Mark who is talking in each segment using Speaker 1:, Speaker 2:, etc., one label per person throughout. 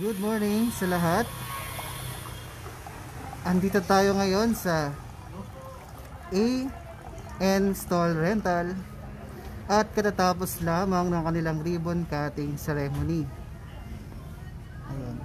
Speaker 1: Good morning sa lahat. Andito tayo ngayon sa AN Stall Rental at katatapos lamang ng kanilang ribbon cutting ceremony. Ayan.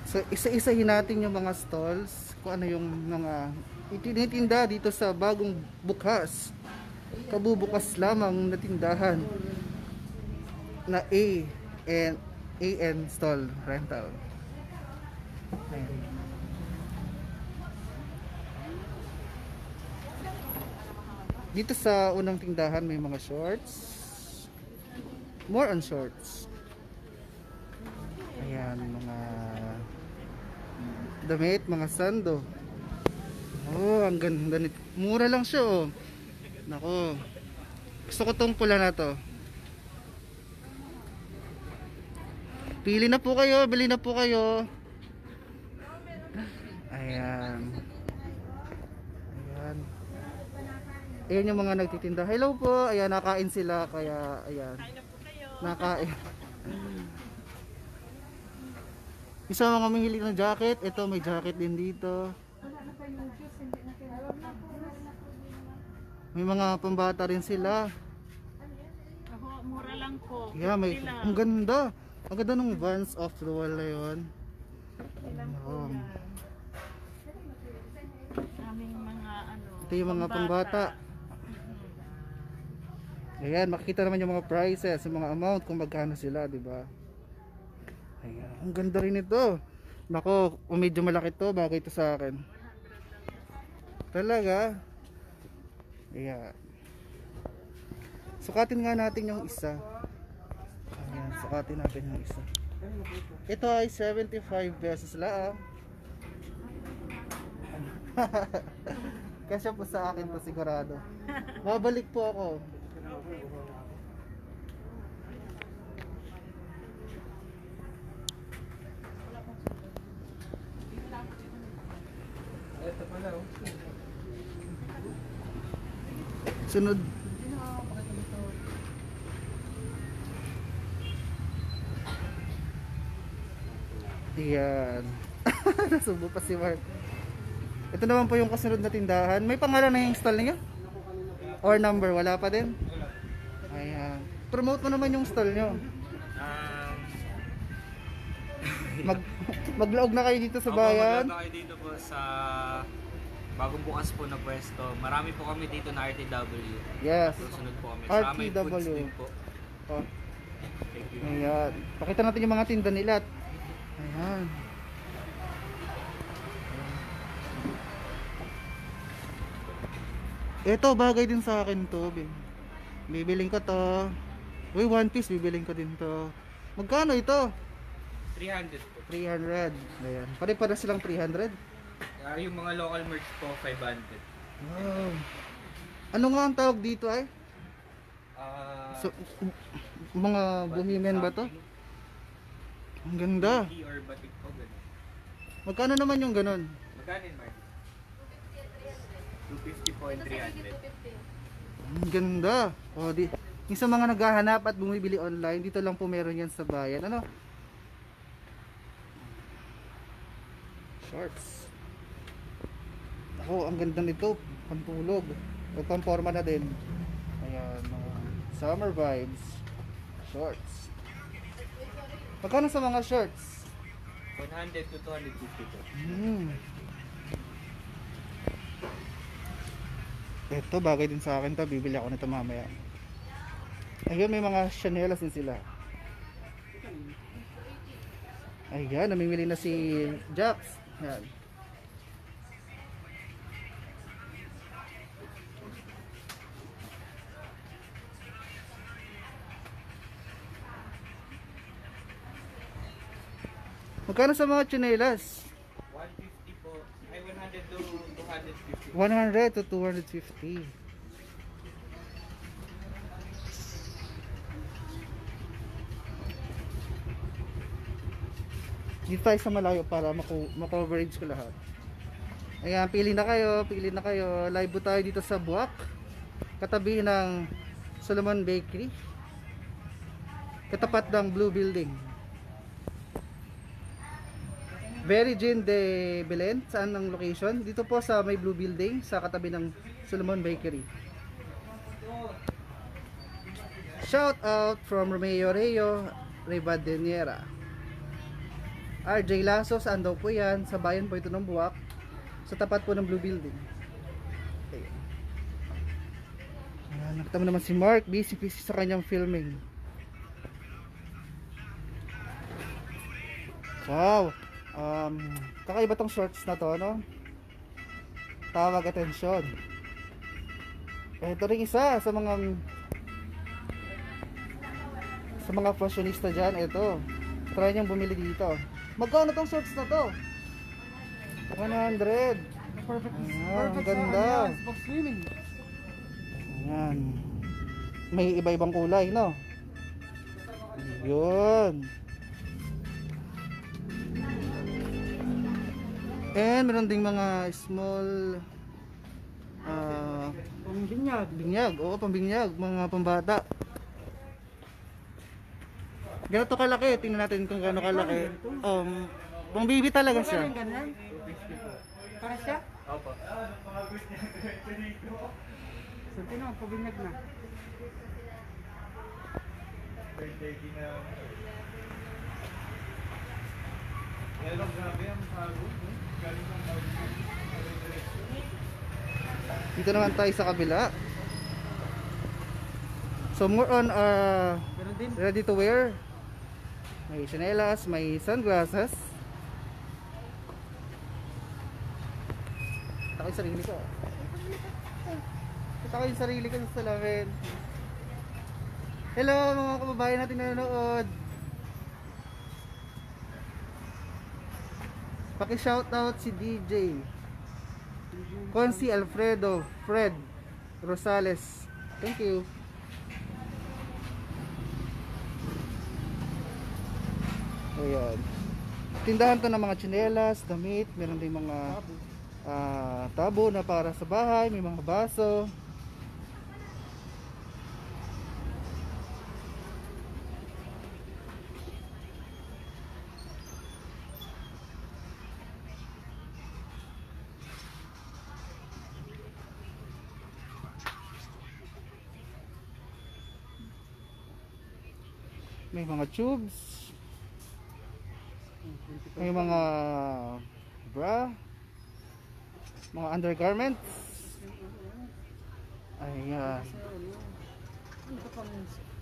Speaker 1: So isa-isahin natin yung mga stalls, kung ano yung mga itinitinda dito sa bagong bukas, kabubukas lamang na tindahan na AN Stall Rental. Ayan. Dito sa unang tindahan may mga shorts, more on shorts. Ayan, mga damit, mga sando. Oh, ang ganda nito. Mura lang siya, oh. Nako. Gusto ko tong pula na to. Pili na po kayo, bili na po kayo. Ayan. Ayan. Ayan yung mga nagtitinda. Hello po. Ayan, nakain sila. Kaya, ayan. Nakain. Isa mga mahilig ng jacket. Ito, may jacket din dito. May mga pambata rin sila.
Speaker 2: Mura lang po.
Speaker 1: Yeah, may, ang ganda. Ang ganda ng Vans off the wall na yun.
Speaker 2: Aming mga ano.
Speaker 1: Ito yung mga pambata. Ayan, makikita naman yung mga prices, yung mga amount, kung magkano sila, di ba? Ayan, ang ganda rin ito. Nako, kung medyo malaki to, bagay ito sa akin. Talaga. Ayan. Sukatin nga natin yung isa. Ayan, sukatin natin yung isa. Ito ay 75 pesos lang. Kasya po sa akin to sigurado. Babalik po ako. Sunod. Ayan. Nasubo pa si Mark. Ito naman po yung kasunod na tindahan. May pangalan na yung stall niyo? Or number? Wala pa din? Ayan. Promote mo naman yung stall nyo. Maglaog na kayo dito sa bayan.
Speaker 3: Maglaog na kayo dito po sa bagong bukas po na pwesto. Marami po kami dito na RTW.
Speaker 1: Yes.
Speaker 3: Susunod po kami. Sa may foods din po.
Speaker 1: Oh. Ayan. Pakita natin yung mga tinda nila. Ayan. Ito, bagay din sa akin to. Bibiling ko to. Uy, one piece, bibiling ko din to. Magkano ito?
Speaker 3: 300 po.
Speaker 1: 300. Ayan. Pare-para silang 300.
Speaker 3: Yung mga local merch po, 500.
Speaker 1: Wow. Ano nga ang tawag dito ay? So, mga bohemian ba to? Ang ganda.
Speaker 3: Or batik po, gano'n.
Speaker 1: Magkano naman yung ganon?
Speaker 3: Magkano yun, Mark? 250 po and 300.
Speaker 1: Ang ganda. O, yung sa mga naghahanap at bumibili online, dito lang po meron yan sa bayan. Ano? Shorts. Ako, ang ganda nito. Pantulog. O, pamporma na din. Ayan. Summer vibes. Shorts. Magkano sa mga shorts?
Speaker 3: 100 to 250 po.
Speaker 1: Ito, bagay din sa akin to. Bibili ako nito mamaya. Ayun, may mga chanelas din sila. Ayan, namimili na si Jax. Ayan. Magkano sa mga tsinelas?
Speaker 3: 150 po. Ay, 100 to 250.
Speaker 1: 100 to 250. Dito tayo sa malayo para makoverage ko lahat. Ayan, pili na kayo, pili na kayo. Live po tayo dito sa Buwak, katabi ng Solomon Bakery, katapat ng Blue Building. Very Jean de Belen. Saan ang location? Dito po sa may Blue Building, sa katabi ng Solomon Bakery. Shout out from Romeo Reo Rivadeniera. RJ Lasso, saan daw po yan? Sa bayan po ito ng Buwak, sa tapat po ng Blue Building. Ayan. Ayan, nakita mo naman si Mark, busy sa kanyang filming. Wow. Kakaiba tong shorts na to, no? Tawag atensyon. Ito rin isa sa mga fashionista dyan. Ito, try niyang bumili dito. Magkano tong shorts na to? 100.
Speaker 4: Perfect.
Speaker 1: Ayan,
Speaker 4: Perfect
Speaker 1: ganda.
Speaker 4: sa box swimming.
Speaker 1: Ayan. May iba-ibang kulay, no? Yun. And meron ding mga small
Speaker 4: Pangbinyag.
Speaker 1: binyag. Oo, pambinyag. Mga pambata. Ganito kalaki. Tingnan natin kung gaano kalaki. Pang baby talaga siya.
Speaker 4: Ganyan. Para siya?
Speaker 3: Opo.
Speaker 4: So, tino, pabinyag na.
Speaker 1: Dito naman tayo sa kabila. So more on
Speaker 4: Meron din.
Speaker 1: ready to wear. May chanelas, may sunglasses. Kita ko yung sarili ko. Kita ko yung sarili ko sa salamin. Hello mga kababayan natin na nanonood. Paki-shoutout si DJ Consi Alfredo Fred Rosales. Thank you. Ayan. Tindahan to ng mga tsinelas, damit, meron din mga tabo na para sa bahay, may mga baso. May mga tubes. May mga bra. Mga undergarments. Ayan.
Speaker 4: Ito pang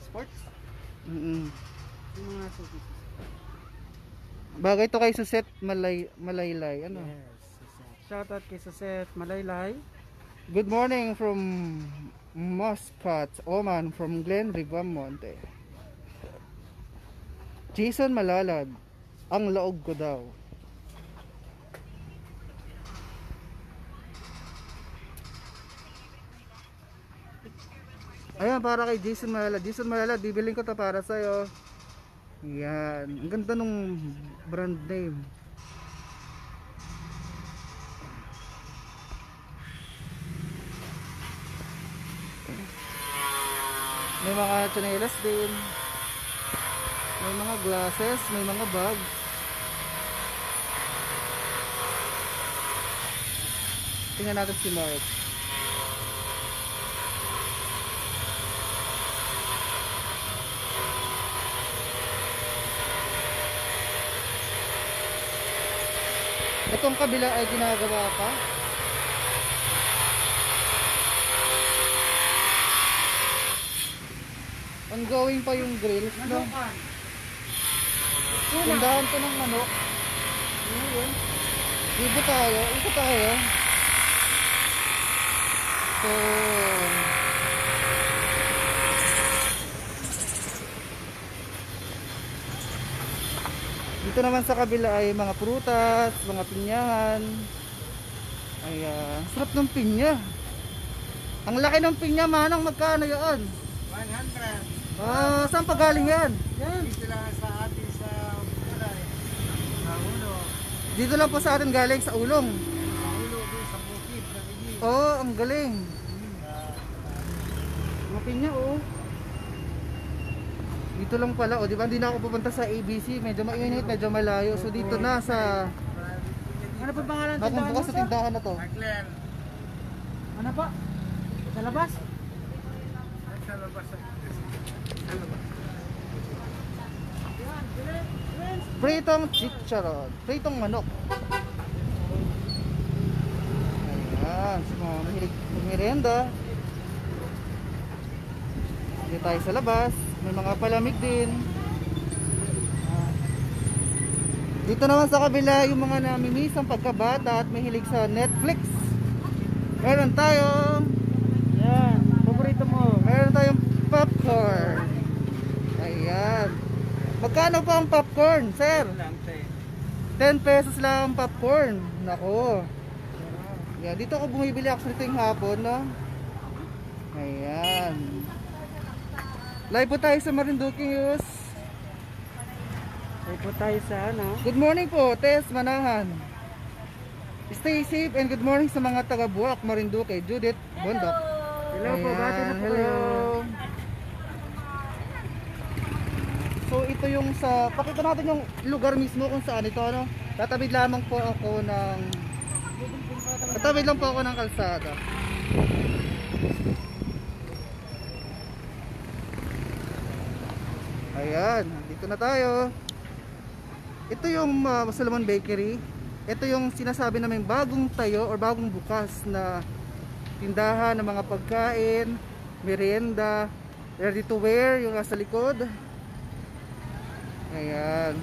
Speaker 4: sports.
Speaker 1: Mm-mm.
Speaker 4: Yung mga sutis.
Speaker 1: Bagay to kay Suset Malaylay. Ano?
Speaker 4: Yes. Shoutout kay Suset Malaylay.
Speaker 1: Good morning from Muscat, Oman, from Glen Ribamonte. Jason Malalad, ang laog ko daw. Ayan, para kay Jason Malalad. Jason Malalad, bibiling ko to para sa'yo. Yan. Ang ganda nung brand name. May mga chanelas din. May mga glasses, may mga bags. Tingnan natin si Mark. Itong kabila ay ginagawa pa. Ongoing pa yung grills, no?
Speaker 4: Nanukan.
Speaker 1: Tindahan to ng manok. Ano yun? Ibo tayo. So, Dito naman sa kabila ay mga prutas, mga pinyahan. Ay, sarap ng pinya. Ang laki ng pinya, manang, magkano yan?
Speaker 4: 100.
Speaker 1: Saan pa galing yan?
Speaker 4: Yan. Dito lang sa atin sa Bulay. Sa ulo.
Speaker 1: Dito lang po sa atin galing, sa Ulong.
Speaker 4: Sa ulo din sa bukid. Sa bigid.
Speaker 1: Oo, ang galing.
Speaker 4: Mga pinya oh.
Speaker 1: Dito lang pala, di ba? Hindi na ako pupunta sa ABC, medyo mainit, medyo malayo. So dito na sa
Speaker 4: Ano pa pangalan ng
Speaker 1: bagong
Speaker 4: tindahan
Speaker 1: bukas
Speaker 4: mo,
Speaker 1: sa
Speaker 4: sir?
Speaker 1: tindahan na to.
Speaker 3: Marklen.
Speaker 4: Ano pa? Sa labas?
Speaker 3: Sa labas.
Speaker 1: Pritong chicharon, pritong manok. Ayan, sa mga mahilig merienda. Dito tayo sa labas, may mga palamig din. Dito naman sa kabila yung mga namimisang pagkabata at mahilig sa Netflix. Meron tayong
Speaker 4: Yan. Paborito mo.
Speaker 1: meron tayong popcorn. Ayan. Magkano pa ang popcorn, sir? 10 pesos lang ang popcorn. Nako. Yan, dito ako bumibili actually tuwing hapon, no? Ayan. Live po tayo sa Marinduque News.
Speaker 4: Ay po tayo sa ano.
Speaker 1: Good morning po, Tess Manahan. Stay safe and good morning sa mga taga-Buwak, Marinduque, Judith Bondok.
Speaker 4: Hello po, bati na po
Speaker 1: hello.
Speaker 4: kayo.
Speaker 1: So ito yung sa, pakita natin yung lugar mismo kung saan ito, ano? Tatawid lamang po ako ng tatawid lang po ako ng kalsada. Ayan, dito na tayo. Ito yung Salomon Bakery. Ito yung sinasabi namin bagong tayo or bagong bukas na tindahan ng mga pagkain, merienda, ready to wear yung nasa likod. Ayan.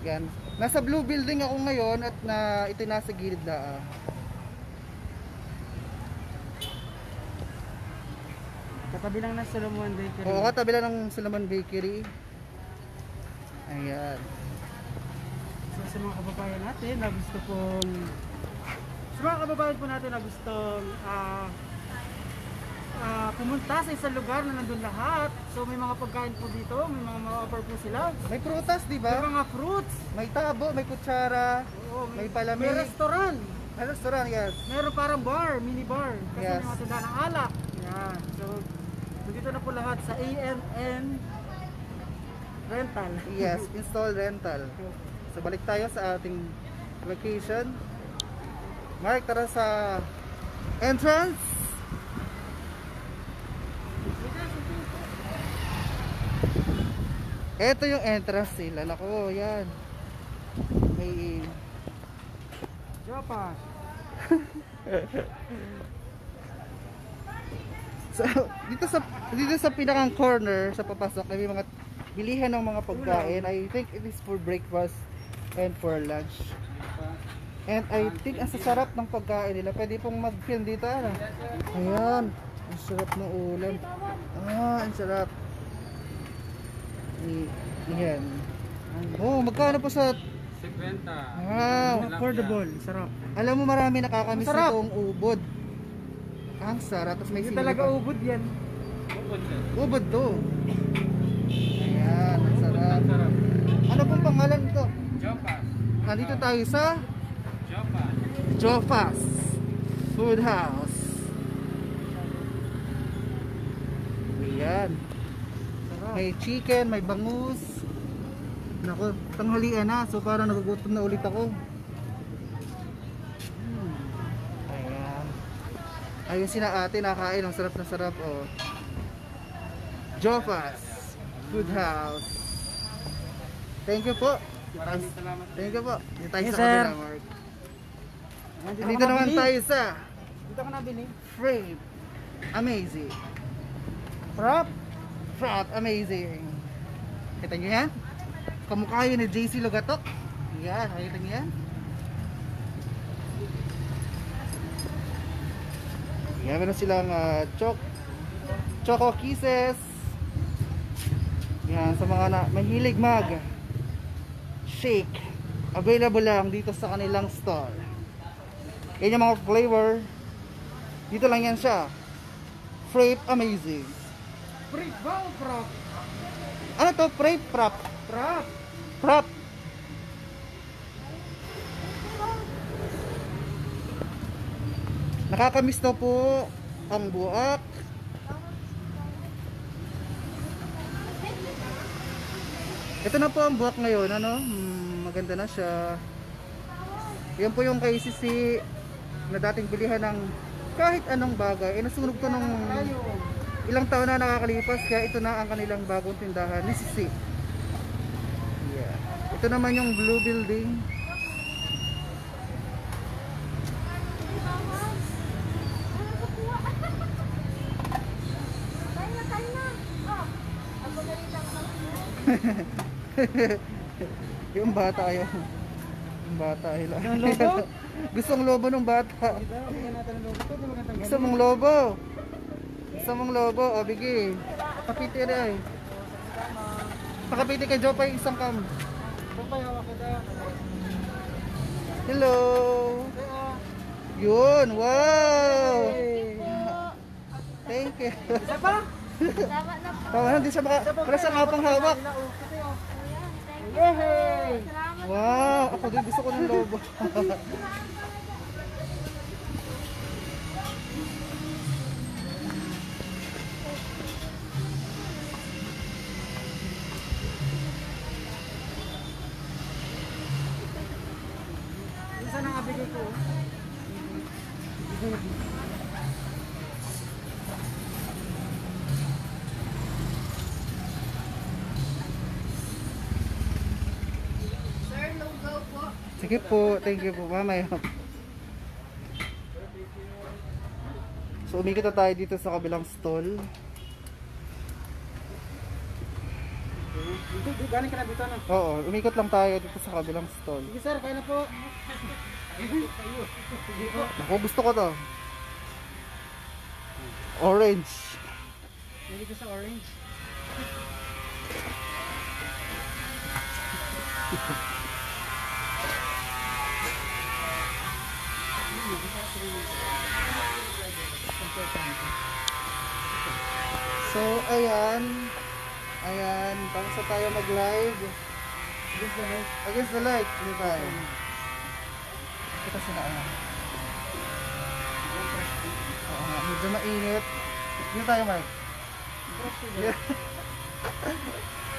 Speaker 1: Yan. Nasa blue building ako ngayon at ito nasa gilid na.
Speaker 4: Katabi lang ng Solomon Bakery.
Speaker 1: Oo, katabi lang ng Salomon Bakery. Ayan.
Speaker 4: So, sa mga kababayan natin na gusto pong sa mga kababayan po natin na gustong pumunta sa isang lugar na nandun lahat. So may mga pagkain po dito, may mga offer po sila.
Speaker 1: May prutas, di
Speaker 4: May
Speaker 1: ba?
Speaker 4: mga fruits.
Speaker 1: May tabo, may kutsara,
Speaker 4: Oo,
Speaker 1: may palamig.
Speaker 4: May restaurant.
Speaker 1: May restaurant, yes.
Speaker 4: Meron parang bar, mini bar. Kasi
Speaker 1: Yes.
Speaker 4: may mga tindahan ng alak. Yan. So, dito na po lahat sa ANN Rental.
Speaker 1: Yes, install rental. So balik tayo sa ating location. Mark, tara sa entrance. Ito yung entrance nila. Nako, yan. May
Speaker 4: Japa.
Speaker 1: so, dito sa pinakang corner sa papasok may mga bilihan ng mga pagkain. I think it is for breakfast and for lunch. And I think ang sasarap ng pagkain nila. Pwede pong mag-film dito, ano? Ayan, ang sarap ng ulam. Ang sarap. Yan. Oh, magkano po sa
Speaker 3: 50.
Speaker 1: wow,
Speaker 4: Affordable. Sarap.
Speaker 1: alam mo marami nakakamiss
Speaker 4: Masarap.
Speaker 1: nitong ubod. Ang sarap. Tapos may
Speaker 4: Hindi
Speaker 1: sili
Speaker 4: talaga
Speaker 1: pa.
Speaker 4: ubod yan.
Speaker 1: Ubod to. Ayan, ang sarap. Ano pong pangalan nito?
Speaker 3: Jopas.
Speaker 1: Nandito tayo sa
Speaker 3: Jopas.
Speaker 1: Jopas Food House. Ayan. May chicken, may bangus. Nako, tanghalian na. So parang nagugutom na ulit ako. Ayan. Ayun sina ate nakain. Ang sarap na sarap. Oh. Jopas Food House. Thank you po.
Speaker 3: Maraming salamat.
Speaker 1: Thank you po. Dito tayo
Speaker 4: Yes,
Speaker 1: sa
Speaker 4: sir.
Speaker 1: kabila, Mark.
Speaker 4: Dito
Speaker 1: Dito
Speaker 4: ka
Speaker 1: naman
Speaker 4: nabili.
Speaker 1: tayo sa
Speaker 4: Dito ka nabili.
Speaker 1: Frame Amazing.
Speaker 4: Prop.
Speaker 1: Frap Amazing. Kita nyo yan? Kamukha yun ni JC Lugatok. Yan, nakita nyo yan? Yan, meron silang Choco Kisses. Yan, sa mga mahilig mag shake, available lang dito sa kanilang store. Yan yung mga flavor. Dito lang yan siya. Frappe Amazing.
Speaker 4: Free ball prop.
Speaker 1: Ano to? Frappe Prop.
Speaker 4: Prop.
Speaker 1: Prop. Nakakamiss to po ang buak. Ito na po ang buwak ngayon, ano? Maganda na siya. Yan po yung KCC na dating bilihan ng kahit anong bagay. Nasunog to nung ilang taon na nakakalipas, kaya ito na ang kanilang bagong tindahan ni Sisi. Yeah. Ito naman yung blue building. Yung bata ayaw. Yung bata ayaw.
Speaker 4: Yung lobo?
Speaker 1: Gustong lobo ng bata.
Speaker 4: Bigyan natin ng logo. Ito, magandang
Speaker 1: Gusto mong lobo. Gusto mong lobo. O, bigi. Pakapiti na eh. Pakapiti kay Jopay isang kam.
Speaker 4: Papay, hawak ka da.
Speaker 1: Hello. Yun. Wow. Thank you.
Speaker 4: Isa pa?
Speaker 2: Tama na po.
Speaker 1: Oh, hindi siya wala siyang hapang hawak.
Speaker 4: Yay!
Speaker 1: Wow. Ako din gusto ko ng lobo.
Speaker 4: Isa nang abigay ko.
Speaker 1: Sige po, thank you po, mamaya. So umikot na tayo dito sa kabilang stall.
Speaker 4: Dito, galing ka na dito, no?
Speaker 1: Oo, umikot lang tayo dito sa kabilang stall.
Speaker 4: Sige sir, kaya na po.
Speaker 1: Ako gusto ko to. Orange.
Speaker 4: Dito sa orange.
Speaker 1: So ayan. Ayan, tapos na tayo mag-live. Against the light, hindi tayo. Kita sila ayan. Oo nga, medyo mainit. Dito tayo, Mark. Yeah.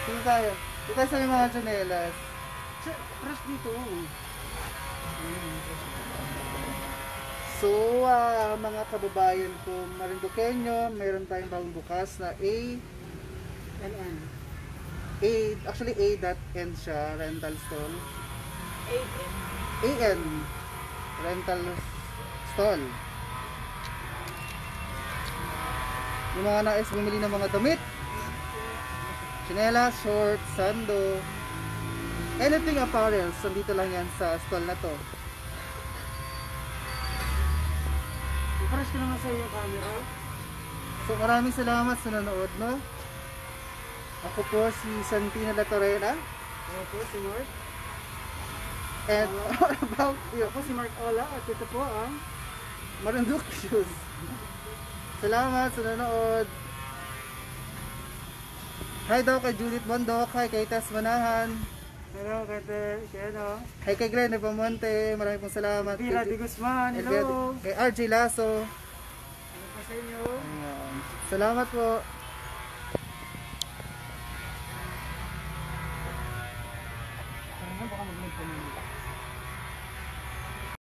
Speaker 1: Dito tayo. Dito tayo sa may mga chanelas.
Speaker 4: Fresh dito.
Speaker 1: So, mga kababayan ko, Marinduqueño, mayroon tayong bagong bukas na
Speaker 4: NN.
Speaker 1: actually A.N siya, rental stall.
Speaker 2: AM.
Speaker 1: AN, rental stall. Yung mga nais bumili ng mga damit, chinelas, shorts, sando, anything apparel, so dito lang yan sa stall na to.
Speaker 4: Fresh ka naman sa iyo camera.
Speaker 1: So maraming salamat sa nanood, no? Ako po si Santina Latorena.
Speaker 4: Ako po si Mark.
Speaker 1: And what about you?
Speaker 4: Ako si Mark Ola at ito po ang
Speaker 1: Marinduk Shoes. Salamat sa nanood. Hi daw kay Judith Bondok. Hi kay Tess Manahan.
Speaker 4: hello kay ano,
Speaker 1: Hi kay Glenn Epamonte. Maraming pong salamat.
Speaker 4: Vila de Guzman. Hello.
Speaker 1: Kay RJ Lasso.
Speaker 4: Hello po sa inyo.
Speaker 1: Ayan. Salamat po.
Speaker 4: Baka mag-live po